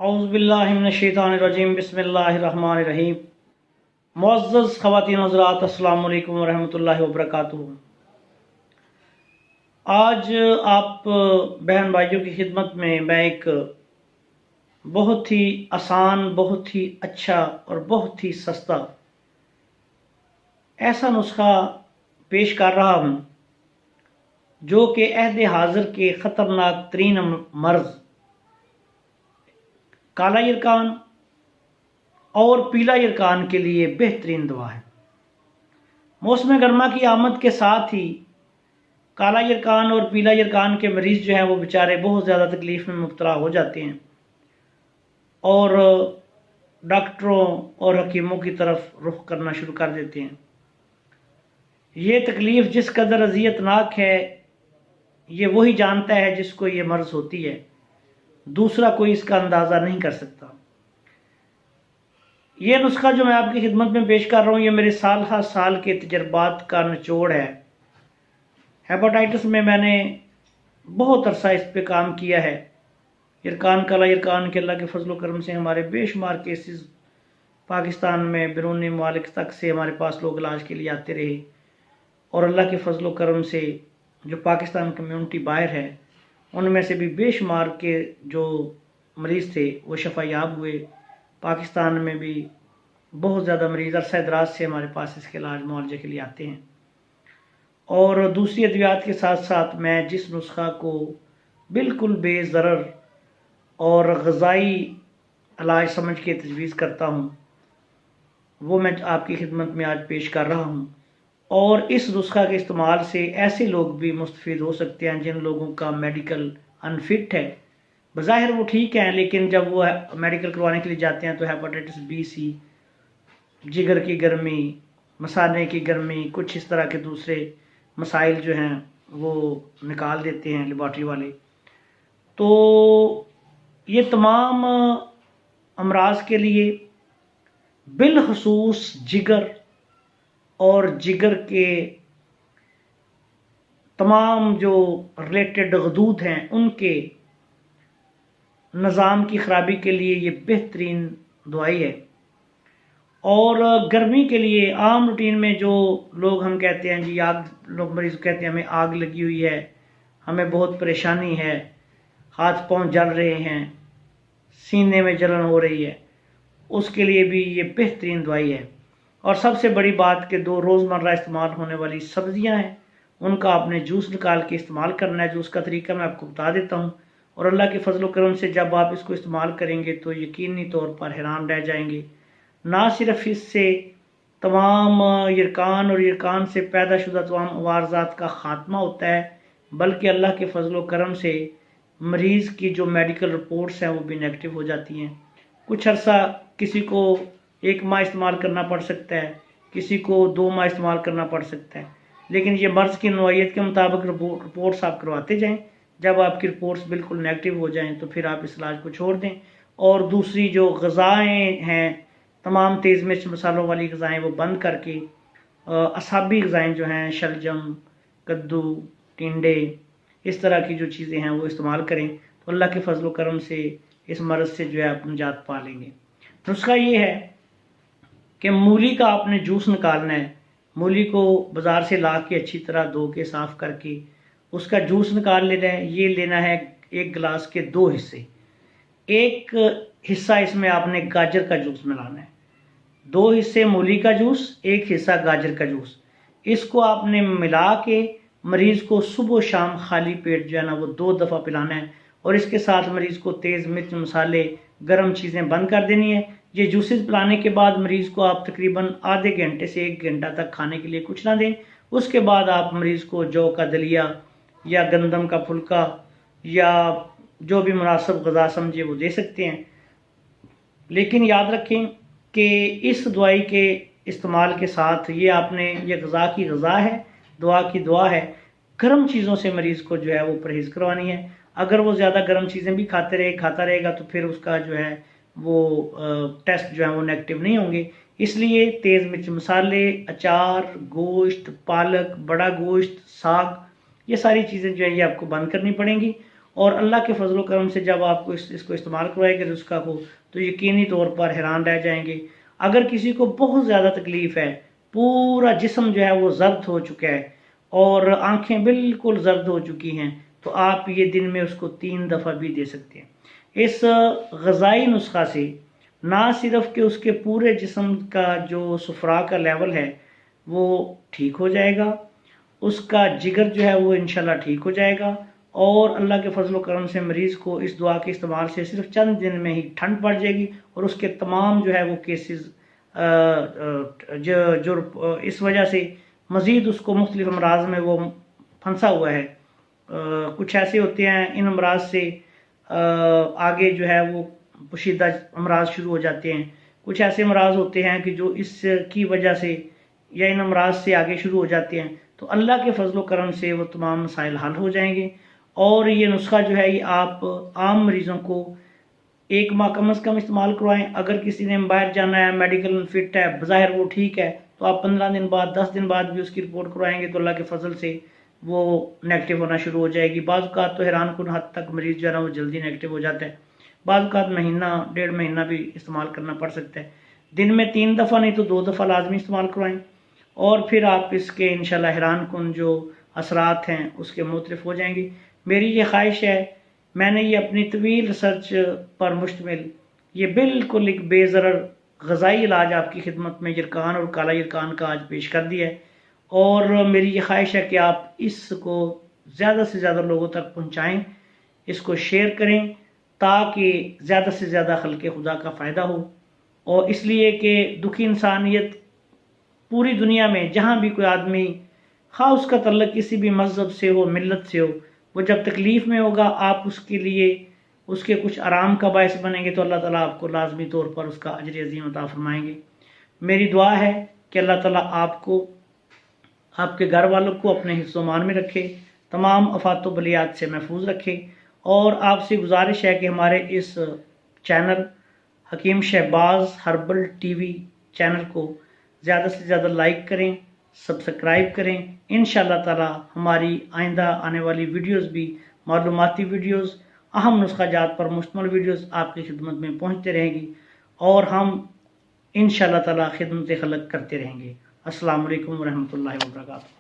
औज़ुबिल्लाहिमिनश्शैतानिर्रजीम बिस्मिल्लाहिर्रहमानिर्रहीम। मुअज़्ज़ज़ ख़वातीन हज़रात, अस्सलामु अलैकुम वरहमतुल्लाहि वबरकातुहू। आज आप बहन भाइयों की खिदमत में मैं एक बहुत ही आसान, बहुत ही अच्छा और बहुत ही सस्ता ऐसा नुस्खा पेश कर रहा हूँ जो कि अहद हाज़िर के ख़तरनाक तरीन मर्ज़ काला यरकान और पीला यरकान के लिए बेहतरीन दवा है। मौसम गर्मा की आमद के साथ ही काला यरकान और पीला यरकान के मरीज़ जो हैं वो बेचारे बहुत ज़्यादा तकलीफ़ में मुब्तला हो जाते हैं और डॉक्टरों और हकीमों की तरफ रुख करना शुरू कर देते हैं। ये तकलीफ़ जिस कदर अज़ियतनाक है ये वही जानता है जिसको ये मर्ज़ होती है, दूसरा कोई इसका अंदाज़ा नहीं कर सकता। ये नुस्खा जो मैं आपकी खिदमत में पेश कर रहा हूँ ये मेरे साल हर साल के तजर्बात का निचोड़ है। हेपेटाइटिस में मैंने बहुत अरसा इस पे काम किया है। यरकान, काला यरकान के अल्लाह के फजल करम से हमारे बेशुमार केसेस पाकिस्तान में बैरूनी ममालिक तक से हमारे पास लोग इलाज के लिए आते रहे और अल्लाह के फजल करम से जो पाकिस्तान कम्यूनिटी बाहर है उनमें से भी बेशुमार के जो मरीज़ थे वो शफायाब हुए। पाकिस्तान में भी बहुत ज़्यादा मरीज़ अरसा दराज से हमारे पास इसके इलाज मुआवजे के लिए आते हैं। और दूसरी अद्वियात के साथ साथ मैं जिस नुस्खा को बिल्कुल बेज़रर और ग़िज़ाई इलाज समझ के तजवीज़ करता हूँ वो मैं आपकी खिदमत में आज पेश कर रहा हूँ। और इस नुस्खा के इस्तेमाल से ऐसे लोग भी मुस्तफ़ीद हो सकते हैं जिन लोगों का मेडिकल अनफिट है। बज़ाहिर वो ठीक हैं लेकिन जब वो मेडिकल करवाने के लिए जाते हैं तो हेपेटाइटिस बी, सी, जिगर की गर्मी, मसाने की गर्मी, कुछ इस तरह के दूसरे मसाइल जो हैं वो निकाल देते हैं लेबॉर्ट्री वाले। तो ये तमाम अमराज के लिए बिलखसूस जिगर और जिगर के तमाम जो रिलेटेड गदूद हैं उनके निज़ाम की ख़राबी के लिए ये बेहतरीन दवाई है। और गर्मी के लिए आम रूटीन में जो लोग हम कहते हैं जी आग, लोग मरीज़ कहते हैं हमें आग लगी हुई है, हमें बहुत परेशानी है, हाथ पांव जल रहे हैं, सीने में जलन हो रही है, उसके लिए भी ये बेहतरीन दवाई है। और सबसे बड़ी बात कि दो रोज़मर्रा इस्तेमाल होने वाली सब्ज़ियां हैं उनका आपने जूस निकाल के इस्तेमाल करना है। जूस का तरीका मैं आपको बता देता हूँ और अल्लाह के फजल करम से जब आप इसको इस्तेमाल करेंगे तो यकीनी तौर पर हैरान रह जाएंगे। ना सिर्फ इससे तमाम यरकान और यरकान से पैदाशुदा तमाम अवारजात का ख़ात्मा होता है बल्कि अल्लाह के फजल करम से मरीज़ की जो मेडिकल रिपोर्ट्स हैं वो भी नेगेटिव हो जाती हैं। कुछ अर्सा किसी को 1 माह इस्तेमाल करना पड़ सकता है, किसी को 2 माह इस्तेमाल करना पड़ सकता है, लेकिन ये मर्ज़ की नौइयत के मुताबिक रिपोर्ट्स आप करवाते जाएं। जब आपकी रिपोर्ट्स बिल्कुल नेगेटिव हो जाएं तो फिर आप इस इलाज को छोड़ दें। और दूसरी जो ग़िज़ाएँ हैं, तमाम तेज़ मिर्च मसालों वाली ग़िज़ाएँ वो बंद करके असाबी ग़िज़ाएँ जो हैं शलजम, कद्दू, टिंडे, इस तरह की जो चीज़ें हैं वो इस्तेमाल करें तो अल्लाह के फजल करम से इस मर्ज़ से जो है आप निजात पा लेंगे। नुस्खा ये है कि मूली का आपने जूस निकालना है। मूली को बाज़ार से ला के अच्छी तरह धो के साफ़ करके उसका जूस निकाल लेना है। ये लेना है 1 गिलास के 2 हिस्से। 1 हिस्सा इसमें आपने गाजर का जूस मिलाना है, 2 हिस्से मूली का जूस, 1 हिस्सा गाजर का जूस। इसको आपने मिला के मरीज़ को सुबह शाम खाली पेट जो है ना वो 2 दफ़ा पिलाना है। और इसके साथ मरीज़ को तेज़ मिर्च मसाले, गर्म चीज़ें बंद कर देनी है। ये जूसेस पिलाने के बाद मरीज़ को आप तकरीबन आधे घंटे से 1 घंटा तक खाने के लिए कुछ ना दें। उसके बाद आप मरीज़ को जौ का दलिया या गंदम का फुल्का या जो भी मुनासिब ग़िज़ा समझे वो दे सकते हैं। लेकिन याद रखें कि इस दवाई के इस्तेमाल के साथ ये आपने ये ग़िज़ा की ग़िज़ा है, दुआ की दुआ है। गर्म चीज़ों से मरीज़ को जो है वो परहेज़ करवानी है। अगर वो ज़्यादा गर्म चीज़ें भी खाता रहेगा तो फिर उसका जो है वो टेस्ट जो है वो नेगेटिव नहीं होंगे। इसलिए तेज़ मिर्च मसाले, अचार, गोश्त, पालक, बड़ा गोश्त, साग, ये सारी चीज़ें जो है ये आपको बंद करनी पड़ेंगी। और अल्लाह के फजल करम से जब आपको इसको इस्तेमाल करवाएंगे नुस्खा को, तो यकीनी तौर पर हैरान रह जाएंगे। अगर किसी को बहुत ज़्यादा तकलीफ़ है, पूरा जिस्म जो है वो जर्द हो चुका है और आंखें बिल्कुल जर्द हो चुकी हैं, तो आप ये दिन में उसको 3 दफ़ा भी दे सकते हैं। इस ग़ज़ाई नुस्खा से ना सिर्फ कि उसके पूरे जिस्म का जो सुफरा का लेवल है वो ठीक हो जाएगा, उसका जिगर जो है वो इंशाल्लाह ठीक हो जाएगा, और अल्लाह के फजल करम से मरीज़ को इस दुआ के इस्तेमाल से सिर्फ चंद दिन में ही ठंड पड़ जाएगी और उसके तमाम जो है वो केसेस जो इस वजह से मज़ीद उसको मुख्तलिफ अमराज में वो फंसा हुआ है। कुछ ऐसे होते हैं इन अमराज से आगे जो है वो पोशीदा अमराज शुरू हो जाते हैं, कुछ ऐसे अमराज होते हैं कि जो इसकी वजह से या इन अमराज से आगे शुरू हो जाते हैं। तो अल्लाह के फजल करम से वो तमाम मसाइल हल हो जाएंगे। और ये नुस्खा जो है ये आप आम मरीज़ों को 1 माह कम अज़ कम इस्तेमाल करवाएं। अगर किसी ने बाहर जाना है, मेडिकल फिट है, बज़ाहिर वो ठीक है, तो आप 15 दिन बाद 10 दिन बाद भी उसकी रिपोर्ट करवाएंगे तो अल्लाह के फजल से वो नेगेटिव होना शुरू हो जाएगी। बाज़ औक़ात तो हैरान कुन हद तक मरीज़ जो है ना वो जल्दी नेगेटिव हो जाता है, बाज़ औक़ात महीना 1.5 महीना भी इस्तेमाल करना पड़ सकता है। दिन में 3 दफ़ा नहीं तो 2 दफ़ा लाजमी इस्तेमाल करवाएं और फिर आप इसके इंशाल्लाह हैरान कुन जो असरात हैं उसके मुतरिफ हो जाएंगे। मेरी ये ख्वाहिश है, मैंने ये अपनी तवील रिसर्च पर मुश्तमिल ये बिल्कुल एक बेज़रर ग़ज़ाई इलाज आपकी खिदमत में यरकान और काला यरकान का आज पेश कर दिया है। और मेरी ये ख्वाहिश है कि आप इसको ज़्यादा से ज़्यादा लोगों तक पहुँचाएँ, इसको शेयर करें ताकि ज़्यादा से ज़्यादा खल्क़े खुदा का फ़ायदा हो। और इसलिए कि दुखी इंसानियत पूरी दुनिया में जहाँ भी कोई आदमी, हाँ उसका तल्लुक़ किसी भी मज़हब से हो, मिल्लत से हो, वो जब तकलीफ़ में होगा आप उसके लिए उसके कुछ आराम का बायस बनेंगे तो अल्लाह ताला आपको लाजमी तौर पर उसका अजर अज़ीम अता फ़रमाएंगे। मेरी दुआ है कि अल्लाह ताला आपको, आपके घर वालों को अपने हिफ्ज़-ओ-मान में रखे, तमाम आफ़ात व बलियात से महफूज रखे। और आपसे गुजारिश है कि हमारे इस चैनल हकीम शहबाज हर्बल टीवी चैनल को ज़्यादा से ज़्यादा लाइक करें, सब्सक्राइब करें। इंशाअल्लाह ताला हमारी आइंदा आने वाली वीडियोज़ भी मालूमाती वीडियोज़, अहम नुस्ख़ाजात पर मुश्तमिल वीडियोज़ आपकी खिदमत में पहुँचते रहेंगी और हम इंशाअल्लाह ताला खिदमत खल्क़ करते रहेंगे। अस्सलामु अलैकुम व रहमतुल्लाहि व बरकातुहू।